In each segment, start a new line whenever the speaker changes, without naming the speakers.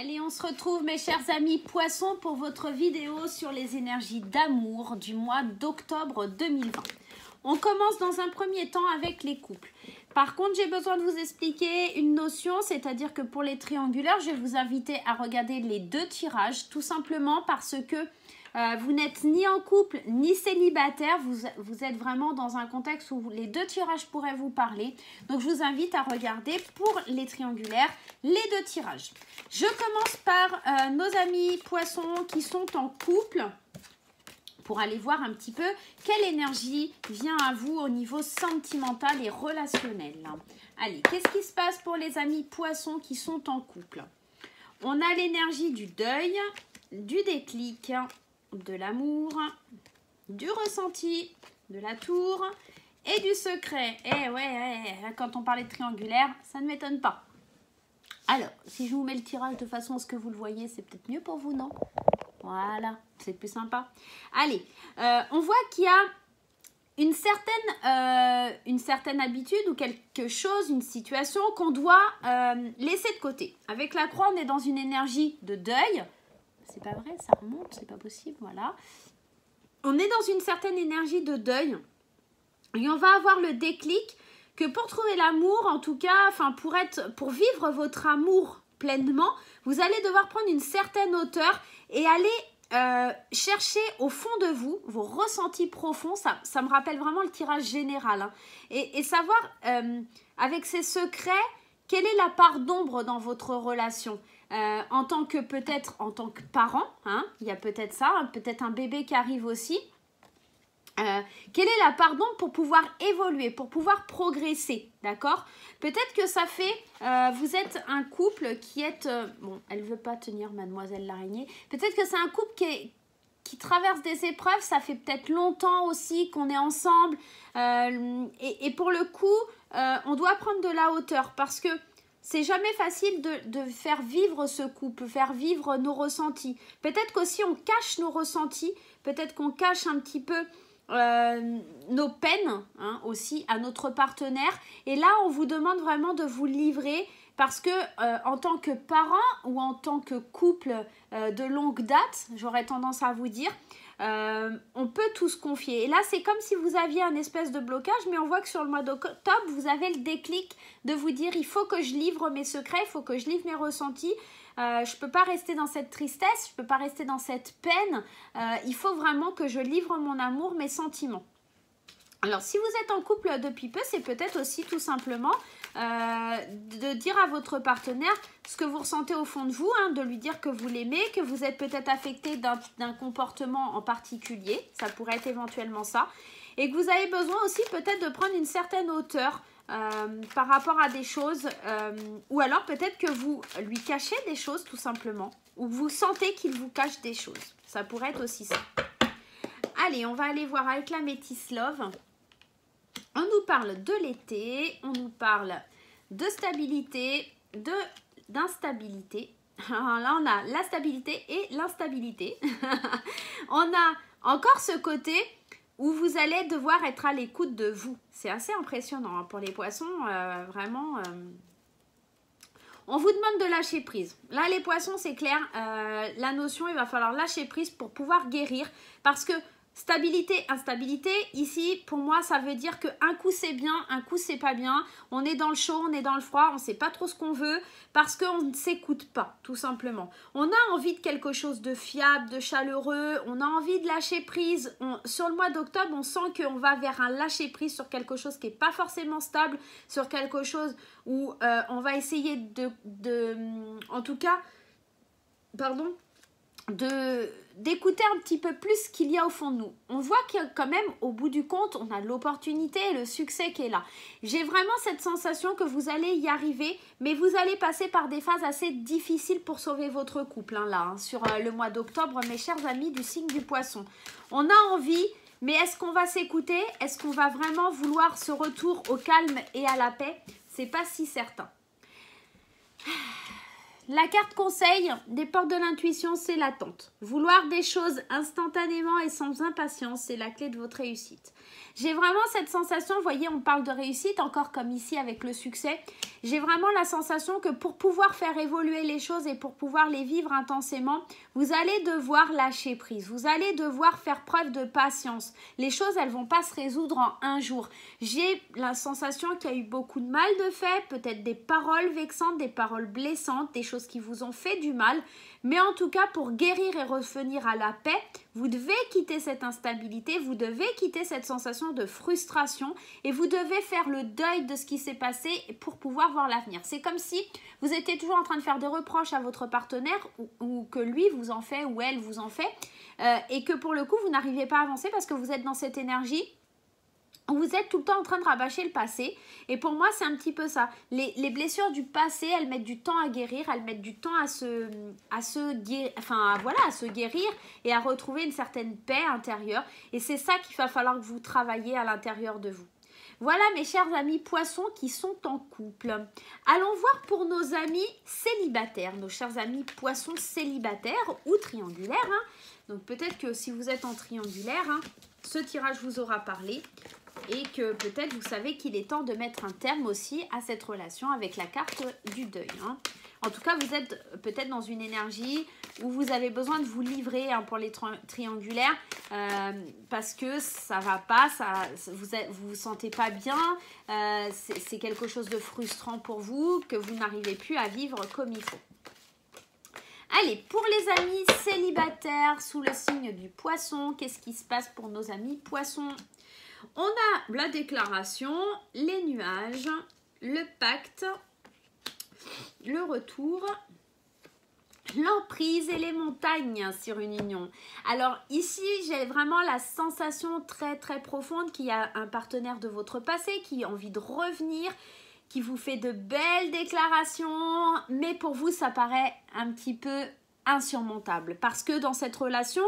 Allez, on se retrouve mes chers amis poissons pour votre vidéo sur les énergies d'amour du mois d'octobre 2020. On commence dans un premier temps avec les couples. Par contre, j'ai besoin de vous expliquer une notion, c'est-à-dire que pour les triangulaires, je vais vous inviter à regarder les deux tirages, tout simplement parce que vous n'êtes ni en couple ni célibataire, vous êtes vraiment dans un contexte où les deux tirages pourraient vous parler. Donc je vous invite à regarder pour les triangulaires les deux tirages. Je commence par nos amis poissons qui sont en couple pour aller voir un petit peu quelle énergie vient à vous au niveau sentimental et relationnel. Allez, qu'est-ce qui se passe pour les amis poissons qui sont en couple? On a l'énergie du deuil, du déclic, de l'amour, du ressenti, de la tour et du secret. Eh ouais, quand on parlait de triangulaire, ça ne m'étonne pas. Alors, si je vous mets le tirage de façon à ce que vous le voyez, c'est peut-être mieux pour vous, non? Voilà, c'est plus sympa. Allez, on voit qu'il y a une certaine habitude ou quelque chose, une situation qu'on doit laisser de côté. Avec la croix, on est dans une énergie de deuil. C'est pas vrai, ça remonte, c'est pas possible, voilà. On est dans une certaine énergie de deuil et on va avoir le déclic que pour trouver l'amour, en tout cas, pour vivre votre amour pleinement, vous allez devoir prendre une certaine hauteur et aller chercher au fond de vous, vos ressentis profonds, ça me rappelle vraiment le tirage général, hein, et savoir avec ces secrets, quelle est la part d'ombre dans votre relation. En tant que parent, hein, il y a peut-être ça, hein, peut-être un bébé qui arrive aussi. Quelle est la part d'ombre pour pouvoir évoluer, pour pouvoir progresser, d'accord? Peut-être que ça fait, vous êtes un couple qui est, bon, elle ne veut pas tenir mademoiselle l'araignée, peut-être que c'est un couple qui traverse des épreuves, ça fait peut-être longtemps aussi qu'on est ensemble, et pour le coup, on doit prendre de la hauteur parce que c'est jamais facile de faire vivre ce couple, faire vivre nos ressentis. Peut-être qu'aussi on cache nos ressentis, peut-être qu'on cache un petit peu nos peines, hein, aussi à notre partenaire. Et là, on vous demande vraiment de vous livrer parce que en tant que parent ou en tant que couple de longue date, j'aurais tendance à vous dire, on peut tout se confier. Et là, c'est comme si vous aviez un espèce de blocage, mais on voit que sur le mois d'octobre, vous avez le déclic de vous dire, il faut que je livre mes secrets, il faut que je livre mes ressentis. Je ne peux pas rester dans cette tristesse, je ne peux pas rester dans cette peine. Il faut vraiment que je livre mon amour, mes sentiments. Alors, si vous êtes en couple depuis peu, c'est peut-être aussi tout simplement de dire à votre partenaire ce que vous ressentez au fond de vous, hein, de lui dire que vous l'aimez, que vous êtes peut-être affecté d'un comportement en particulier, ça pourrait être éventuellement ça, et que vous avez besoin aussi peut-être de prendre une certaine hauteur par rapport à des choses, ou alors peut-être que vous lui cachez des choses tout simplement, ou vous sentez qu'il vous cache des choses, ça pourrait être aussi ça. Allez, on va aller voir avec la Métis Love. On nous parle de l'été, on nous parle de stabilité, d'instabilité. Alors là, on a la stabilité et l'instabilité. On a encore ce côté où vous allez devoir être à l'écoute de vous. C'est assez impressionnant, hein, pour les poissons, vraiment. On vous demande de lâcher prise. Là, les poissons, c'est clair. La notion, il va falloir lâcher prise pour pouvoir guérir parce que stabilité, instabilité, ici, pour moi, ça veut dire qu'un coup, c'est bien, un coup, c'est pas bien. On est dans le chaud, on est dans le froid, on ne sait pas trop ce qu'on veut parce qu'on ne s'écoute pas, tout simplement. On a envie de quelque chose de fiable, de chaleureux, on a envie de lâcher prise. Sur le mois d'octobre, on sent qu'on va vers un lâcher prise sur quelque chose qui n'est pas forcément stable, sur quelque chose où on va essayer en tout cas, pardon, d'écouter un petit peu plus ce qu'il y a au fond de nous. On voit que quand même, au bout du compte, on a l'opportunité et le succès qui est là. J'ai vraiment cette sensation que vous allez y arriver, mais vous allez passer par des phases assez difficiles pour sauver votre couple, hein, là, hein, sur le mois d'octobre, mes chers amis du signe du poisson. On a envie, mais est-ce qu'on va s'écouter? Est-ce qu'on va vraiment vouloir ce retour au calme et à la paix? C'est pas si certain. La carte conseil des portes de l'intuition, c'est l'attente. Vouloir des choses instantanément et sans impatience, c'est la clé de votre réussite. J'ai vraiment cette sensation, vous voyez, on parle de réussite, encore comme ici avec le succès. J'ai vraiment la sensation que pour pouvoir faire évoluer les choses et pour pouvoir les vivre intensément, vous allez devoir lâcher prise. Vous allez devoir faire preuve de patience. Les choses, elles ne vont pas se résoudre en un jour. J'ai la sensation qu'il y a eu beaucoup de mal de fait, peut-être des paroles vexantes, des paroles blessantes, des choses qui vous ont fait du mal. Mais en tout cas, pour guérir et revenir à la paix, vous devez quitter cette instabilité, vous devez quitter cette sensation de frustration et vous devez faire le deuil de ce qui s'est passé pour pouvoir voir l'avenir. C'est comme si vous étiez toujours en train de faire des reproches à votre partenaire ou que lui vous en fait ou elle vous en fait et que pour le coup, vous n'arrivez pas à avancer parce que vous êtes dans cette énergie. Vous êtes tout le temps en train de rabâcher le passé et pour moi c'est un petit peu ça. Les blessures du passé, elles mettent du temps à guérir, elles mettent du temps à se guérir et à retrouver une certaine paix intérieure et c'est ça qu'il va falloir que vous travaillez à l'intérieur de vous. Voilà mes chers amis poissons qui sont en couple. Allons voir pour nos amis célibataires, nos chers amis poissons célibataires ou triangulaires. Hein. Donc peut-être que si vous êtes en triangulaire, hein, ce tirage vous aura parlé. Et que peut-être vous savez qu'il est temps de mettre un terme aussi à cette relation avec la carte du deuil. Hein. En tout cas, vous êtes peut-être dans une énergie où vous avez besoin de vous livrer hein, pour les triangulaires parce que ça va pas, vous vous sentez pas bien, c'est quelque chose de frustrant pour vous que vous n'arrivez plus à vivre comme il faut. Allez, pour les amis célibataires sous le signe du poisson, qu'est-ce qui se passe pour nos amis poissons ? On a la déclaration, les nuages, le pacte, le retour, l'emprise et les montagnes sur une union. Alors ici, j'ai vraiment la sensation très très profonde qu'il y a un partenaire de votre passé qui a envie de revenir, qui vous fait de belles déclarations, mais pour vous, ça paraît un petit peu insurmontable parce que dans cette relation,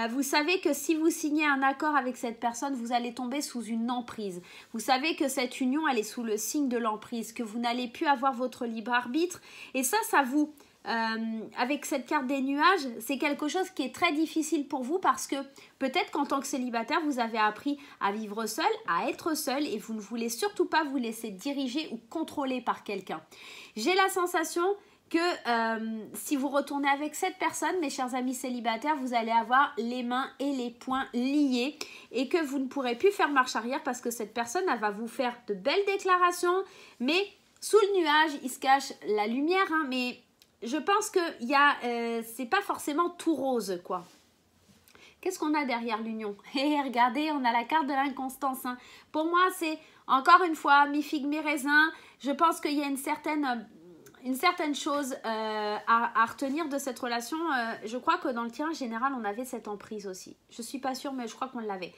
vous savez que si vous signez un accord avec cette personne, vous allez tomber sous une emprise. Vous savez que cette union, elle est sous le signe de l'emprise, que vous n'allez plus avoir votre libre arbitre. Et ça vous, avec cette carte des nuages, c'est quelque chose qui est très difficile pour vous parce que peut-être qu'en tant que célibataire, vous avez appris à vivre seul, à être seul et vous ne voulez surtout pas vous laisser diriger ou contrôler par quelqu'un. J'ai la sensation que si vous retournez avec cette personne, mes chers amis célibataires, vous allez avoir les mains et les poings liés et que vous ne pourrez plus faire marche arrière parce que cette personne, elle va vous faire de belles déclarations, mais sous le nuage, il se cache la lumière, hein, mais je pense que c'est pas forcément tout rose, quoi. Qu'est-ce qu'on a derrière l'union? Et regardez, on a la carte de l'inconstance. Hein. Pour moi, c'est encore une fois mi-figue, mi-raisin. Je pense qu'il y a une certaine chose à retenir de cette relation. Je crois que dans le tirage général, on avait cette emprise aussi. Je ne suis pas sûre, mais je crois qu'on l'avait.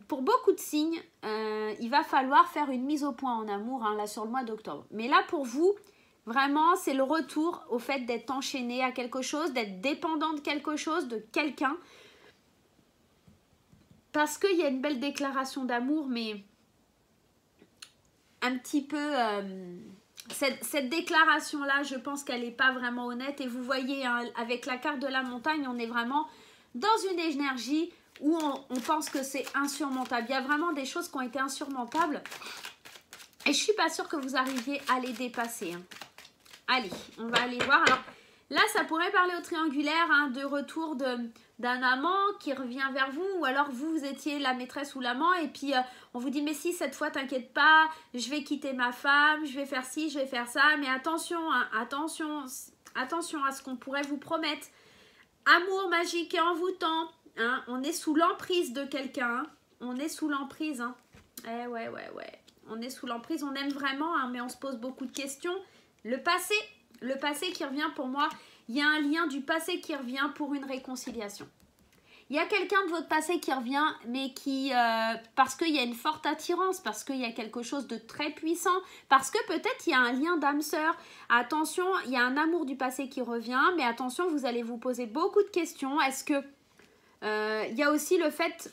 Pour beaucoup de signes, il va falloir faire une mise au point en amour hein, là sur le mois d'octobre. Mais là, pour vous, vraiment, c'est le retour au fait d'être enchaîné à quelque chose, d'être dépendant de quelque chose, de quelqu'un. Parce qu'il y a une belle déclaration d'amour, mais un petit peu... Cette déclaration-là, je pense qu'elle n'est pas vraiment honnête. Et vous voyez, hein, avec la carte de la montagne, on est vraiment dans une énergie où on pense que c'est insurmontable. Il y a vraiment des choses qui ont été insurmontables. Et je ne suis pas sûre que vous arriviez à les dépasser. Hein. Allez, on va aller voir. Alors là, ça pourrait parler au triangulaire hein, de retour d'un amant qui revient vers vous. Ou alors vous étiez la maîtresse ou l'amant et puis on vous dit mais si cette fois t'inquiète pas, je vais quitter ma femme, je vais faire ci, je vais faire ça. Mais attention, hein, attention à ce qu'on pourrait vous promettre. Amour magique et envoûtant. Hein, on est sous l'emprise de quelqu'un. Hein, on est sous l'emprise. Hein. Ouais. On est sous l'emprise, on aime vraiment, hein, mais on se pose beaucoup de questions. Le passé qui revient pour moi, il y a un lien du passé qui revient pour une réconciliation. Il y a quelqu'un de votre passé qui revient, mais parce qu'il y a une forte attirance, parce qu'il y a quelque chose de très puissant, parce que peut-être il y a un lien d'âme sœur. Attention, il y a un amour du passé qui revient, mais attention, vous allez vous poser beaucoup de questions. Est-ce que il y a aussi le fait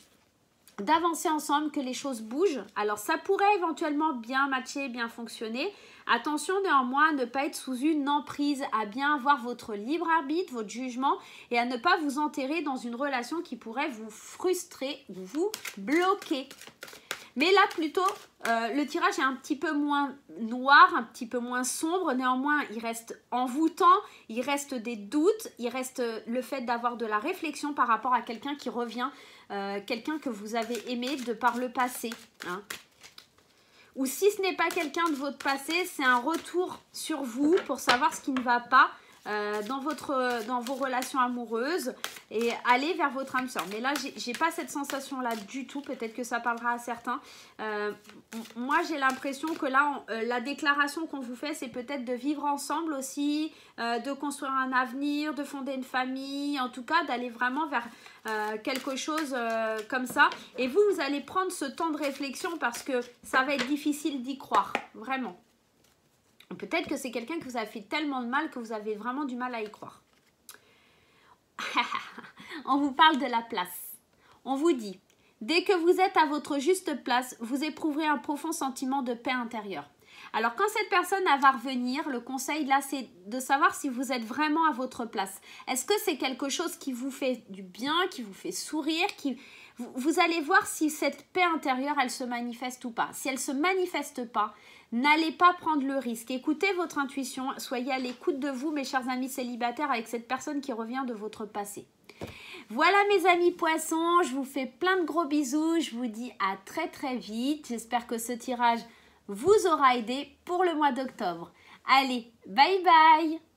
d'avancer ensemble, que les choses bougent. Alors, ça pourrait éventuellement bien matcher, bien fonctionner. Attention néanmoins à ne pas être sous une emprise, à bien avoir votre libre arbitre, votre jugement et à ne pas vous enterrer dans une relation qui pourrait vous frustrer ou vous bloquer. Mais là, plutôt, le tirage est un petit peu moins noir, un petit peu moins sombre. Néanmoins, il reste envoûtant, il reste des doutes, il reste le fait d'avoir de la réflexion par rapport à quelqu'un qui revient, quelqu'un que vous avez aimé de par le passé. Hein. Ou si ce n'est pas quelqu'un de votre passé, c'est un retour sur vous pour savoir ce qui ne va pas dans vos relations amoureuses et aller vers votre âme sœur. Mais là, j'ai pas cette sensation-là du tout. Peut-être que ça parlera à certains. Moi, j'ai l'impression que là, la déclaration qu'on vous fait, c'est peut-être de vivre ensemble aussi, de construire un avenir, de fonder une famille, en tout cas, d'aller vraiment vers quelque chose comme ça. Et vous allez prendre ce temps de réflexion parce que ça va être difficile d'y croire, vraiment. Peut-être que c'est quelqu'un que vous avez fait tellement de mal que vous avez vraiment du mal à y croire. On vous parle de la place. On vous dit, dès que vous êtes à votre juste place, vous éprouverez un profond sentiment de paix intérieure. Alors, quand cette personne va revenir, le conseil là, c'est de savoir si vous êtes vraiment à votre place. Est-ce que c'est quelque chose qui vous fait du bien, qui vous fait sourire, Vous allez voir si cette paix intérieure, elle se manifeste ou pas. Si elle ne se manifeste pas, n'allez pas prendre le risque. Écoutez votre intuition, soyez à l'écoute de vous, mes chers amis célibataires, avec cette personne qui revient de votre passé. Voilà mes amis poissons, je vous fais plein de gros bisous, je vous dis à très très vite. J'espère que ce tirage vous aura aidé pour le mois d'octobre. Allez, bye bye!